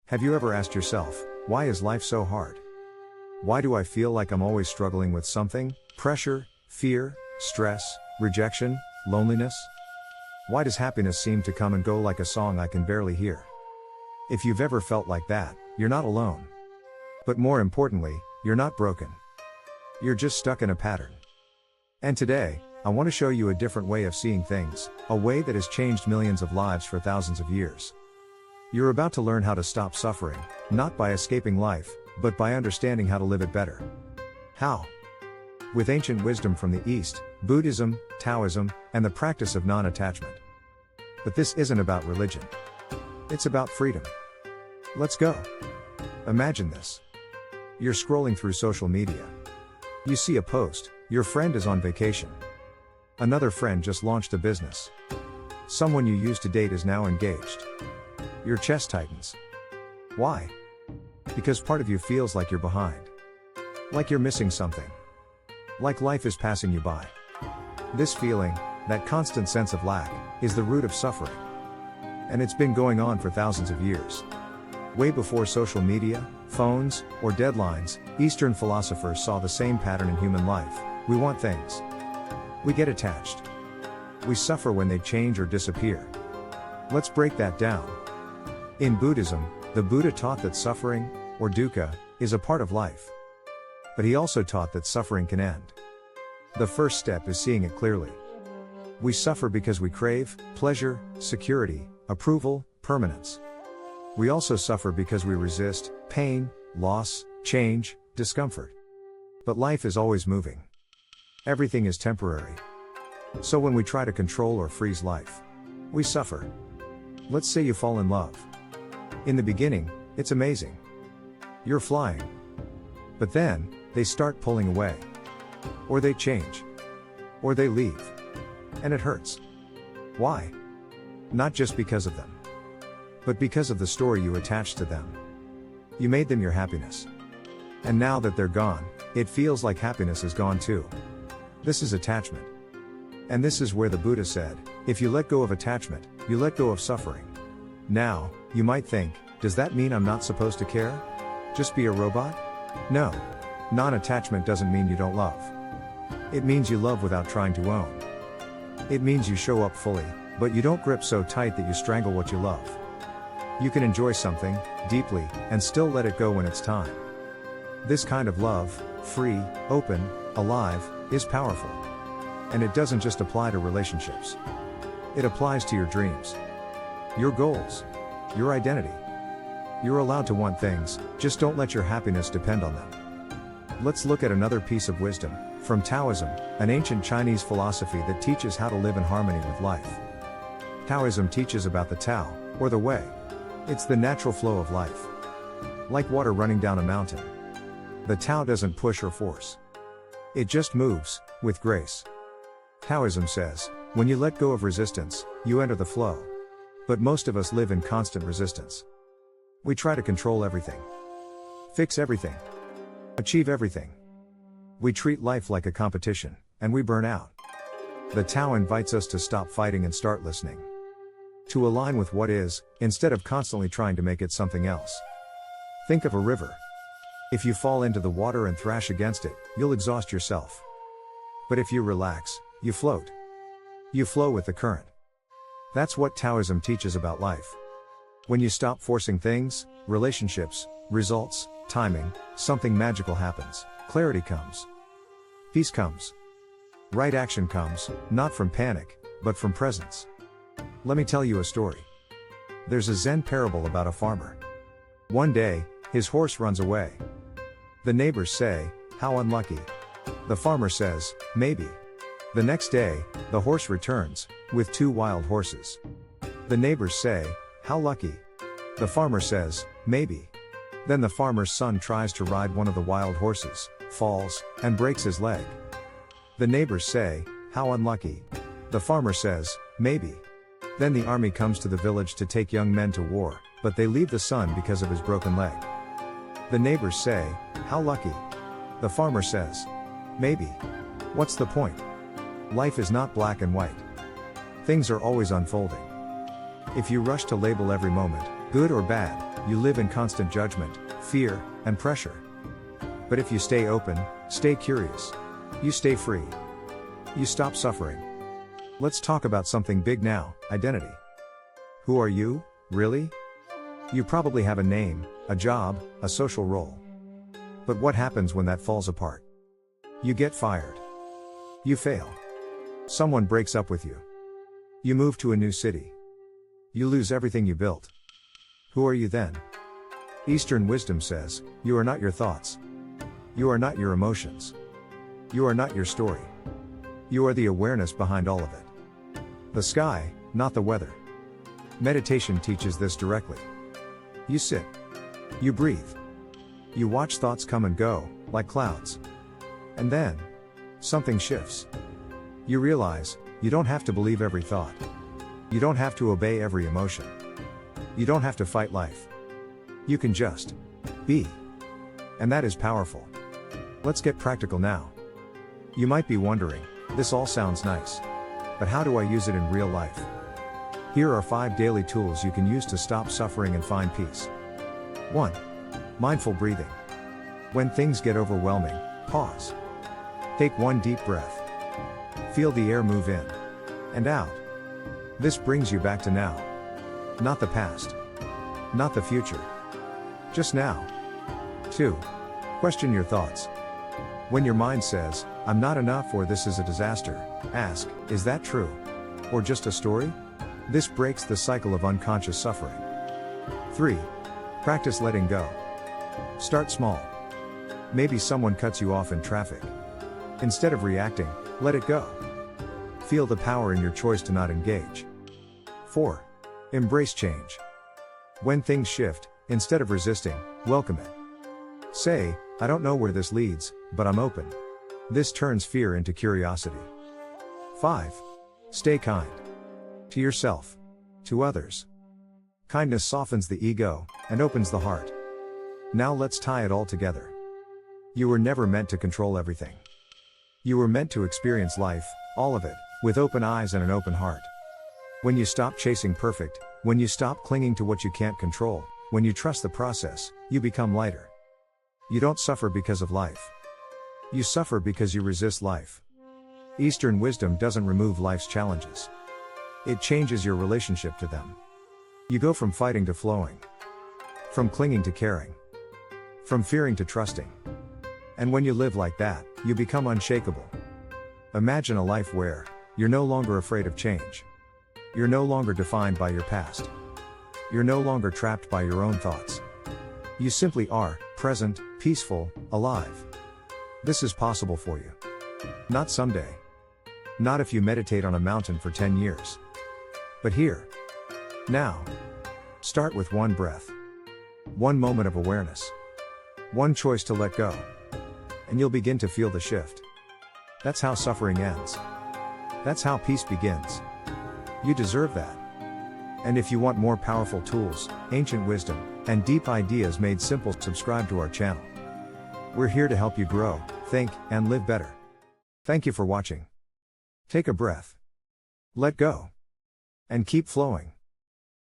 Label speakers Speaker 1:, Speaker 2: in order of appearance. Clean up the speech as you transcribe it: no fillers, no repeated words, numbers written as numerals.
Speaker 1: Have you ever asked yourself, why is life so hard? Why do I feel like I'm always struggling with something? Pressure, fear, stress, rejection, loneliness? Why does happiness seem to come and go like a song I can barely hear? If you've ever felt like that, you're not alone. But more importantly, you're not broken. You're just stuck in a pattern. And today, I want to show you a different way of seeing things, a way that has changed millions of lives for thousands of years. You're about to learn how to stop suffering, not by escaping life, but by understanding how to live it better. How? With ancient wisdom from the East, Buddhism, Taoism, and the practice of non-attachment. But this isn't about religion. It's about freedom. Let's go. Imagine this. You're scrolling through social media. You see a post, your friend is on vacation. Another friend just launched a business. Someone you used to date is now engaged. Your chest tightens. Why? Because part of you feels like you're behind. Like you're missing something. Like life is passing you by. This feeling, that constant sense of lack, is the root of suffering. And it's been going on for thousands of years. Way before social media, phones, or deadlines, Eastern philosophers saw the same pattern in human life. We want things. We get attached. We suffer when they change or disappear. Let's break that down. In Buddhism, the Buddha taught that suffering, or dukkha, is a part of life. But he also taught that suffering can end. The first step is seeing it clearly. We suffer because we crave pleasure, security, approval, permanence. We also suffer because we resist pain, loss, change, discomfort. But life is always moving. Everything is temporary. So when we try to control or freeze life, we suffer. Let's say you fall in love. In the beginning, it's amazing. You're flying. But then, they start pulling away. Or they change. Or they leave. And it hurts. Why? Not just because of them. But because of the story you attached to them. You made them your happiness. And now that they're gone, it feels like happiness is gone too. This is attachment. And this is where the Buddha said, if you let go of attachment, you let go of suffering. Now, you might think, does that mean I'm not supposed to care? Just be a robot? No. Non-attachment doesn't mean you don't love. It means you love without trying to own. It means you show up fully, but you don't grip so tight that you strangle what you love. You can enjoy something, deeply, and still let it go when it's time. This kind of love, free, open, alive, is powerful. And it doesn't just apply to relationships. It applies to your dreams. Your goals. Your identity. You're allowed to want things, just don't let your happiness depend on them. Let's look at another piece of wisdom, from Taoism, an ancient Chinese philosophy that teaches how to live in harmony with life. Taoism teaches about the Tao, or the way. It's the natural flow of life. Like water running down a mountain. The Tao doesn't push or force. It just moves, with grace. Taoism says, when you let go of resistance, you enter the flow. But most of us live in constant resistance. We try to control everything. Fix everything. Achieve everything. We treat life like a competition, and we burn out. The Tao invites us to stop fighting and start listening. To align with what is, instead of constantly trying to make it something else. Think of a river. If you fall into the water and thrash against it, you'll exhaust yourself. But if you relax, you float. You flow with the current. That's what Taoism teaches about life. When you stop forcing things, relationships, results, timing, something magical happens. Clarity comes. Peace comes. Right action comes, not from panic, but from presence. Let me tell you a story. There's a Zen parable about a farmer. One day, his horse runs away. The neighbors say, how unlucky. The farmer says, maybe. The next day, the horse returns, with 2 wild horses. The neighbors say, how lucky. The farmer says, maybe. Then the farmer's son tries to ride one of the wild horses, falls, and breaks his leg. The neighbors say, how unlucky. The farmer says, maybe. Then the army comes to the village to take young men to war, but they leave the son because of his broken leg. The neighbors say, how lucky. The farmer says, maybe. What's the point? Life is not black and white. Things are always unfolding. If you rush to label every moment, good or bad, you live in constant judgment, fear, and pressure. But if you stay open, stay curious, you stay free. You stop suffering. Let's talk about something big now: identity. Who are you, really? You probably have a name, a job, a social role. But what happens when that falls apart? You get fired. You fail. Someone breaks up with you. You move to a new city. You lose everything you built. Who are you then? Eastern wisdom says, you are not your thoughts. You are not your emotions. You are not your story. You are the awareness behind all of it. The sky, not the weather. Meditation teaches this directly. You sit. You breathe. You watch thoughts come and go, like clouds. And then, something shifts. You realize, you don't have to believe every thought. You don't have to obey every emotion. You don't have to fight life. You can just be. And that is powerful. Let's get practical now. You might be wondering, this all sounds nice. But how do I use it in real life? Here are 5 daily tools you can use to stop suffering and find peace. 1. Mindful breathing. When things get overwhelming, pause. Take one deep breath. Feel the air move in and out. This brings you back to now. Not the past. Not the future. Just now. 2. Question your thoughts. When your mind says, I'm not enough or this is a disaster, ask, is that true? Or just a story? This breaks the cycle of unconscious suffering. 3. Practice letting go. Start small. Maybe someone cuts you off in traffic. Instead of reacting, let it go. Feel the power in your choice to not engage. 4. Embrace change. When things shift, instead of resisting, welcome it. Say, I don't know where this leads, but I'm open. This turns fear into curiosity. 5. Stay kind. To yourself. To others. Kindness softens the ego, and opens the heart. Now let's tie it all together. You were never meant to control everything. You were meant to experience life, all of it, with open eyes and an open heart. When you stop chasing perfect, when you stop clinging to what you can't control, when you trust the process, you become lighter. You don't suffer because of life. You suffer because you resist life. Eastern wisdom doesn't remove life's challenges. It changes your relationship to them. You go from fighting to flowing. From clinging to caring. From fearing to trusting. And when you live like that, you become unshakable. Imagine a life where you're no longer afraid of change. You're no longer defined by your past. You're no longer trapped by your own thoughts. You simply are, present, peaceful, alive. This is possible for you. Not someday. Not if you meditate on a mountain for 10 years. But here. Now. Start with one breath. One moment of awareness. One choice to let go. And you'll begin to feel the shift. That's how suffering ends. That's how peace begins. You deserve that. And if you want more powerful tools, ancient wisdom, and deep ideas made simple, subscribe to our channel. We're here to help you grow, think, and live better. Thank you for watching. Take a breath. Let go. And keep flowing.